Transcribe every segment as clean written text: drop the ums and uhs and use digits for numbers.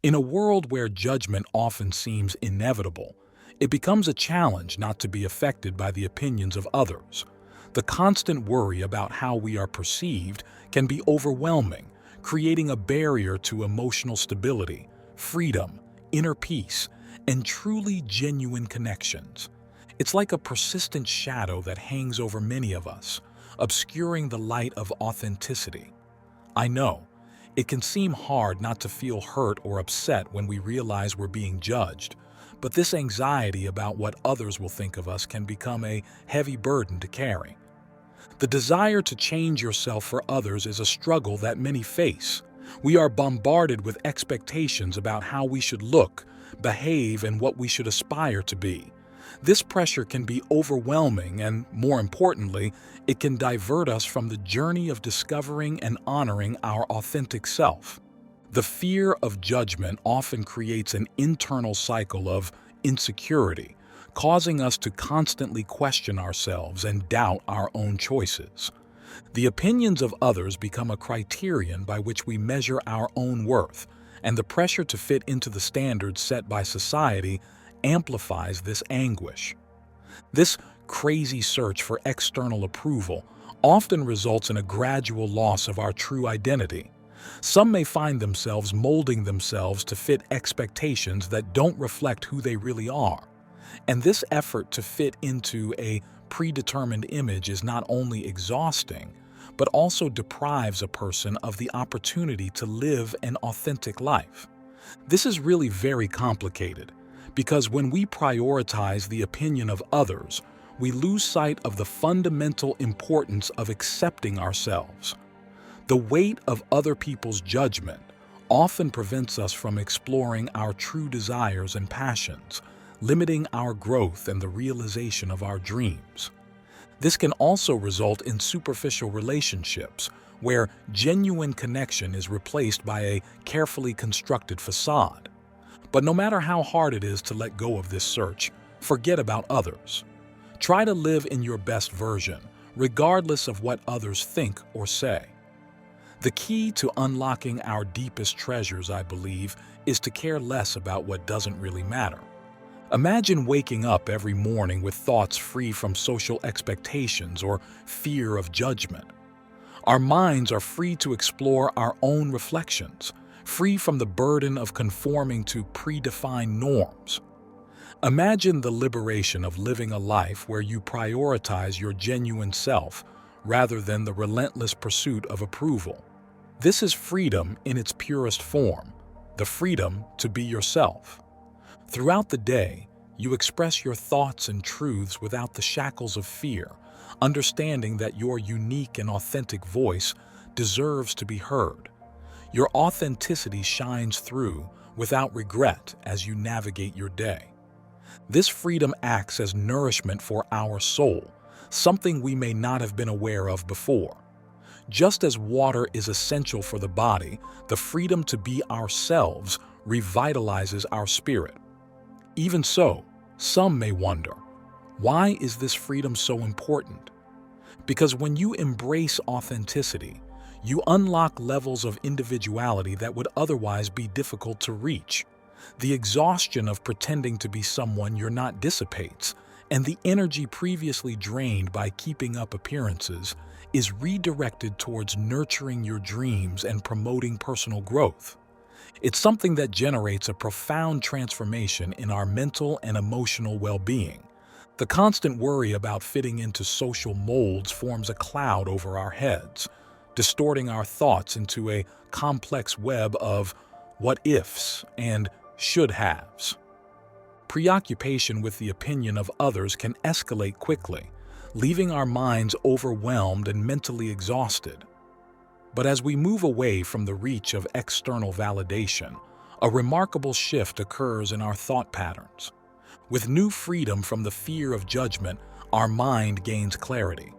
In a world where judgment often seems inevitable, it becomes a challenge not to be affected by the opinions of others. The constant worry about how we are perceived can be overwhelming, creating a barrier to emotional stability, freedom, inner peace, and truly genuine connections. It's like a persistent shadow that hangs over many of us, obscuring the light of authenticity. I know, it can seem hard not to feel hurt or upset when we realize we're being judged, but this anxiety about what others will think of us can become a heavy burden to carry. The desire to change yourself for others is a struggle that many face. We are bombarded with expectations about how we should look, behave, and what we should aspire to be. This pressure can be overwhelming and, more importantly, it can divert us from the journey of discovering and honoring our authentic self. The fear of judgment often creates an internal cycle of insecurity, causing us to constantly question ourselves and doubt our own choices. The opinions of others become a criterion by which we measure our own worth, and the pressure to fit into the standards set by society amplifies this anguish. This crazy search for external approval often results in a gradual loss of our true identity. Some may find themselves molding themselves to fit expectations that don't reflect who they really are. And this effort to fit into a predetermined image is not only exhausting, but also deprives a person of the opportunity to live an authentic life. This is really very complicated, because when we prioritize the opinion of others, we lose sight of the fundamental importance of accepting ourselves. The weight of other people's judgment often prevents us from exploring our true desires and passions, limiting our growth and the realization of our dreams. This can also result in superficial relationships, where genuine connection is replaced by a carefully constructed facade. But no matter how hard it is to let go of this search, forget about others. Try to live in your best version, regardless of what others think or say. The key to unlocking our deepest treasures, I believe, is to care less about what doesn't really matter. Imagine waking up every morning with thoughts free from social expectations or fear of judgment. Our minds are free to explore our own reflections, free from the burden of conforming to predefined norms. Imagine the liberation of living a life where you prioritize your genuine self rather than the relentless pursuit of approval. This is freedom in its purest form, the freedom to be yourself. Throughout the day, you express your thoughts and truths without the shackles of fear, understanding that your unique and authentic voice deserves to be heard. Your authenticity shines through without regret as you navigate your day. This freedom acts as nourishment for our soul, something we may not have been aware of before. Just as water is essential for the body, the freedom to be ourselves revitalizes our spirit. Even so, some may wonder, why is this freedom so important? Because when you embrace authenticity, you unlock levels of individuality that would otherwise be difficult to reach. The exhaustion of pretending to be someone you're not dissipates, and the energy previously drained by keeping up appearances is redirected towards nurturing your dreams and promoting personal growth. It's something that generates a profound transformation in our mental and emotional well-being. The constant worry about fitting into social molds forms a cloud over our heads, distorting our thoughts into a complex web of what-ifs and should-haves. Preoccupation with the opinion of others can escalate quickly, leaving our minds overwhelmed and mentally exhausted. But as we move away from the reach of external validation, a remarkable shift occurs in our thought patterns. With new freedom from the fear of judgment, our mind gains clarity.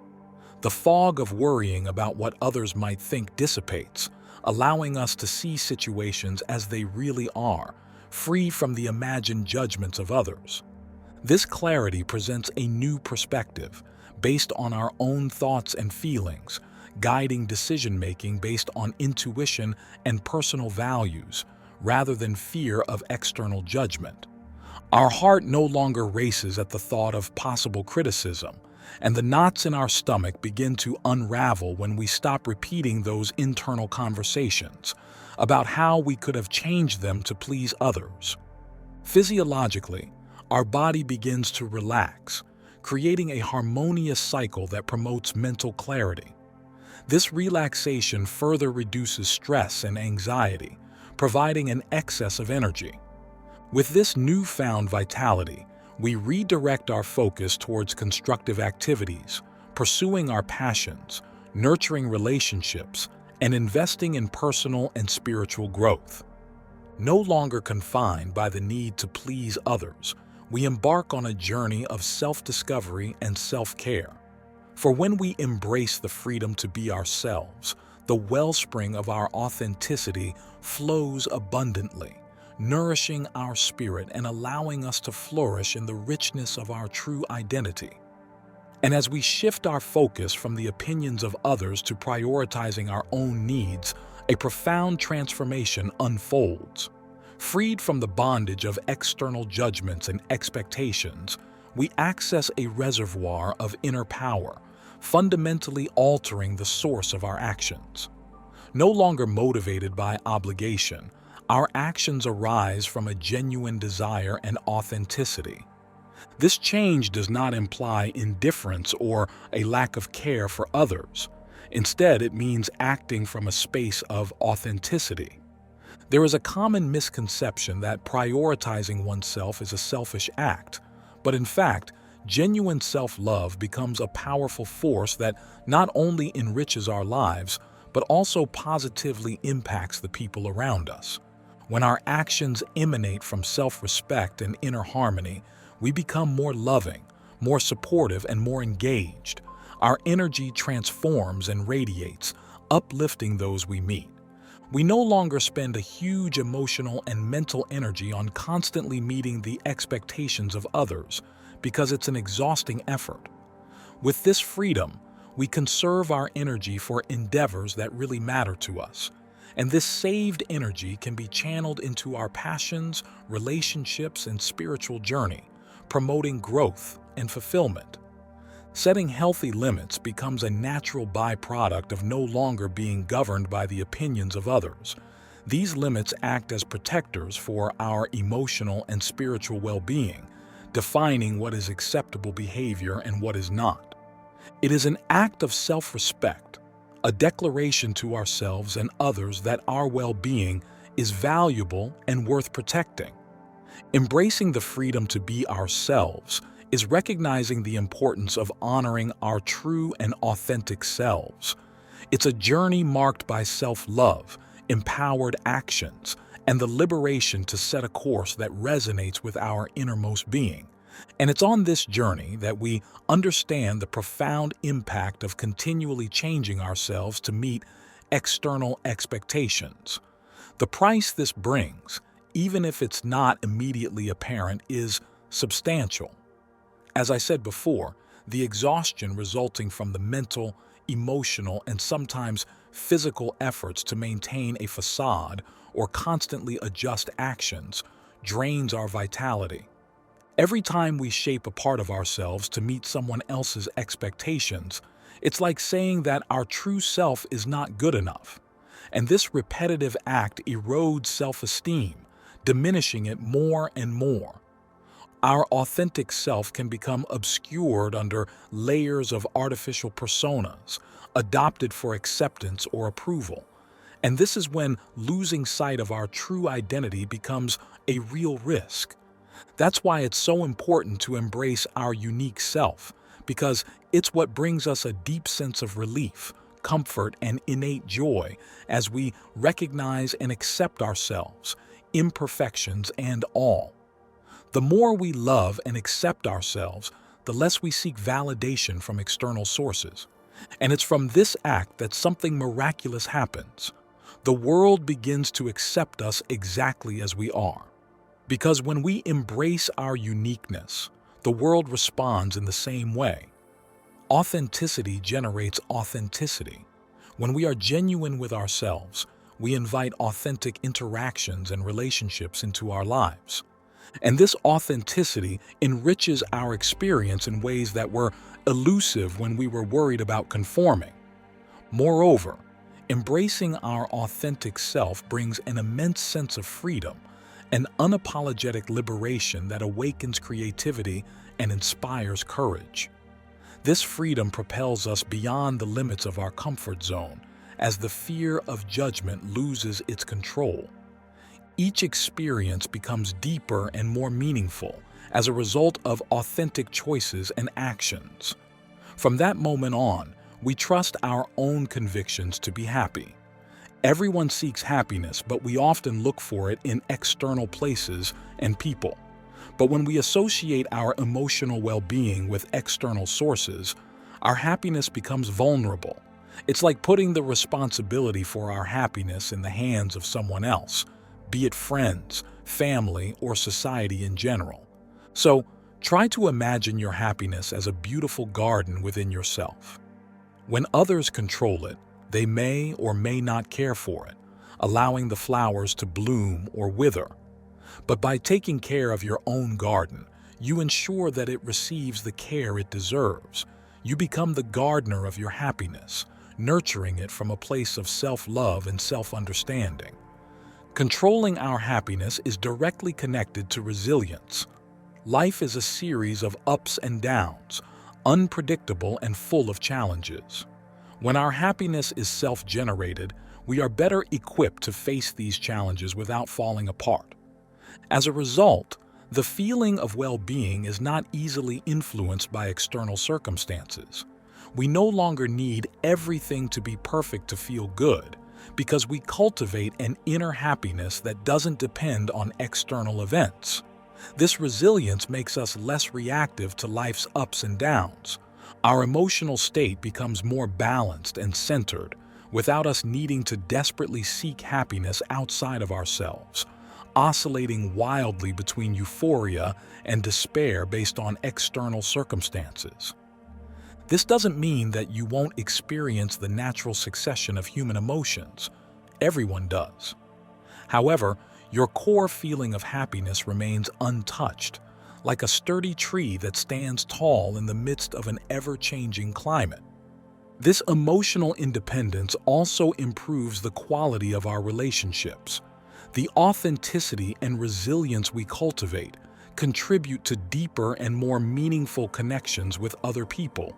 The fog of worrying about what others might think dissipates, allowing us to see situations as they really are, free from the imagined judgments of others. This clarity presents a new perspective, based on our own thoughts and feelings, guiding decision-making based on intuition and personal values, rather than fear of external judgment. Our heart no longer races at the thought of possible criticism, and the knots in our stomach begin to unravel when we stop repeating those internal conversations about how we could have changed them to please others. Physiologically, our body begins to relax, creating a harmonious cycle that promotes mental clarity. This relaxation further reduces stress and anxiety, providing an excess of energy. With this newfound vitality, we redirect our focus towards constructive activities, pursuing our passions, nurturing relationships, and investing in personal and spiritual growth. No longer confined by the need to please others, we embark on a journey of self-discovery and self-care. For when we embrace the freedom to be ourselves, the wellspring of our authenticity flows abundantly, nourishing our spirit and allowing us to flourish in the richness of our true identity. And as we shift our focus from the opinions of others to prioritizing our own needs, a profound transformation unfolds. Freed from the bondage of external judgments and expectations, we access a reservoir of inner power, fundamentally altering the source of our actions. No longer motivated by obligation, our actions arise from a genuine desire and authenticity. This change does not imply indifference or a lack of care for others. Instead, it means acting from a space of authenticity. There is a common misconception that prioritizing oneself is a selfish act, but in fact, genuine self-love becomes a powerful force that not only enriches our lives, but also positively impacts the people around us. When our actions emanate from self-respect and inner harmony, we become more loving, more supportive, and more engaged. Our energy transforms and radiates, uplifting those we meet. We no longer spend a huge emotional and mental energy on constantly meeting the expectations of others, because it's an exhausting effort. With this freedom, we conserve our energy for endeavors that really matter to us. And this saved energy can be channeled into our passions, relationships, and spiritual journey, promoting growth and fulfillment. Setting healthy limits becomes a natural byproduct of no longer being governed by the opinions of others. These limits act as protectors for our emotional and spiritual well-being, defining what is acceptable behavior and what is not. It is an act of self-respect, a declaration to ourselves and others that our well-being is valuable and worth protecting. Embracing the freedom to be ourselves is recognizing the importance of honoring our true and authentic selves. It's a journey marked by self-love, empowered actions, and the liberation to set a course that resonates with our innermost being. And it's on this journey that we understand the profound impact of continually changing ourselves to meet external expectations. The price this brings, even if it's not immediately apparent, is substantial. As I said before, the exhaustion resulting from the mental, emotional, and sometimes physical efforts to maintain a facade or constantly adjust actions drains our vitality. Every time we shape a part of ourselves to meet someone else's expectations, it's like saying that our true self is not good enough. And this repetitive act erodes self-esteem, diminishing it more and more. Our authentic self can become obscured under layers of artificial personas, adopted for acceptance or approval. And this is when losing sight of our true identity becomes a real risk. That's why it's so important to embrace our unique self, because it's what brings us a deep sense of relief, comfort, and innate joy as we recognize and accept ourselves, imperfections, and all. The more we love and accept ourselves, the less we seek validation from external sources. And it's from this act that something miraculous happens. The world begins to accept us exactly as we are. Because when we embrace our uniqueness, the world responds in the same way. Authenticity generates authenticity. When we are genuine with ourselves, we invite authentic interactions and relationships into our lives. And this authenticity enriches our experience in ways that were elusive when we were worried about conforming. Moreover, embracing our authentic self brings an immense sense of freedom, an unapologetic liberation that awakens creativity and inspires courage. This freedom propels us beyond the limits of our comfort zone as the fear of judgment loses its control. Each experience becomes deeper and more meaningful as a result of authentic choices and actions. From that moment on, we trust our own convictions to be happy. Everyone seeks happiness, but we often look for it in external places and people. But when we associate our emotional well-being with external sources, our happiness becomes vulnerable. It's like putting the responsibility for our happiness in the hands of someone else, be it friends, family, or society in general. So, try to imagine your happiness as a beautiful garden within yourself. When others control it, they may or may not care for it, allowing the flowers to bloom or wither. But by taking care of your own garden, you ensure that it receives the care it deserves. You become the gardener of your happiness, nurturing it from a place of self-love and self-understanding. Controlling our happiness is directly connected to resilience. Life is a series of ups and downs, unpredictable and full of challenges. When our happiness is self-generated, we are better equipped to face these challenges without falling apart. As a result, the feeling of well-being is not easily influenced by external circumstances. We no longer need everything to be perfect to feel good, because we cultivate an inner happiness that doesn't depend on external events. This resilience makes us less reactive to life's ups and downs. Our emotional state becomes more balanced and centered, without us needing to desperately seek happiness outside of ourselves, oscillating wildly between euphoria and despair based on external circumstances. This doesn't mean that you won't experience the natural succession of human emotions. Everyone does. However, your core feeling of happiness remains untouched, like a sturdy tree that stands tall in the midst of an ever-changing climate. This emotional independence also improves the quality of our relationships. The authenticity and resilience we cultivate contribute to deeper and more meaningful connections with other people.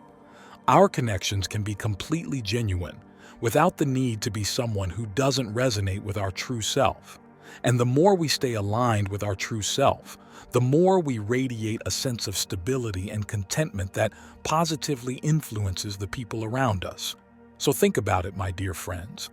Our connections can be completely genuine, without the need to be someone who doesn't resonate with our true self. And the more we stay aligned with our true self, the more we radiate a sense of stability and contentment that positively influences the people around us. So think about it, my dear friends.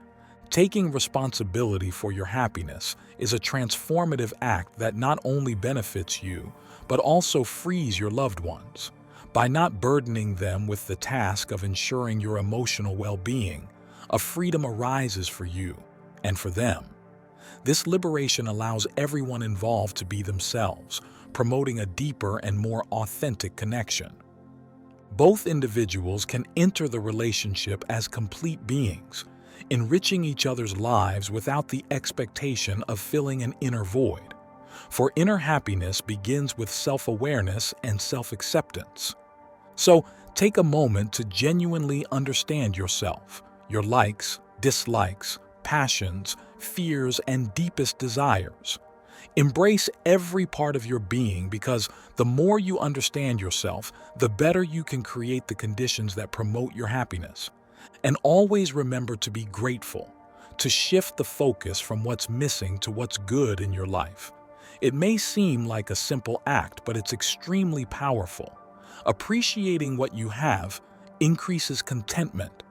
Taking responsibility for your happiness is a transformative act that not only benefits you, but also frees your loved ones. By not burdening them with the task of ensuring your emotional well-being, a freedom arises for you and for them. This liberation allows everyone involved to be themselves, promoting a deeper and more authentic connection. Both individuals can enter the relationship as complete beings, enriching each other's lives without the expectation of filling an inner void. For inner happiness begins with self-awareness and self-acceptance. So, take a moment to genuinely understand yourself, your likes, dislikes, passions, fears, and deepest desires. Embrace every part of your being, because the more you understand yourself, the better you can create the conditions that promote your happiness. And always remember to be grateful, to shift the focus from what's missing to what's good in your life. It may seem like a simple act, but it's extremely powerful. Appreciating what you have increases contentment.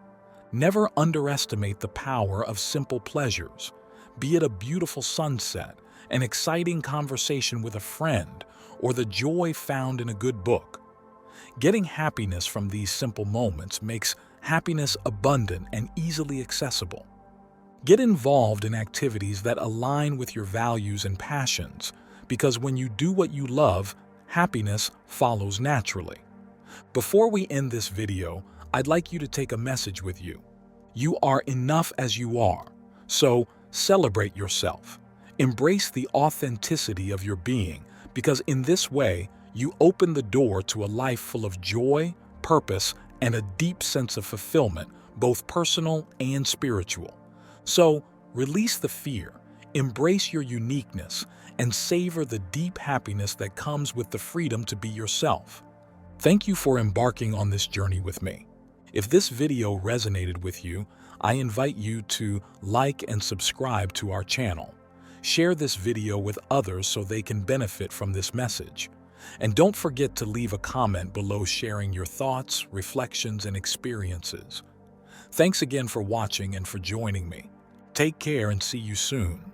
Never underestimate the power of simple pleasures, be it a beautiful sunset, an exciting conversation with a friend, or the joy found in a good book. Getting happiness from these simple moments makes happiness abundant and easily accessible. Get involved in activities that align with your values and passions, because when you do what you love, happiness follows naturally. Before we end this video, I'd like you to take a message with you. You are enough as you are, so Celebrate yourself. Embrace the authenticity of your being, because in this way, you open the door to a life full of joy, purpose, and a deep sense of fulfillment, both personal and spiritual. So, release the fear, embrace your uniqueness, and savor the deep happiness that comes with the freedom to be yourself. Thank you for embarking on this journey with me. If this video resonated with you, I invite you to like and subscribe to our channel. Share this video with others so they can benefit from this message. And don't forget to leave a comment below sharing your thoughts, reflections, and experiences. Thanks again for watching and for joining me. Take care and see you soon.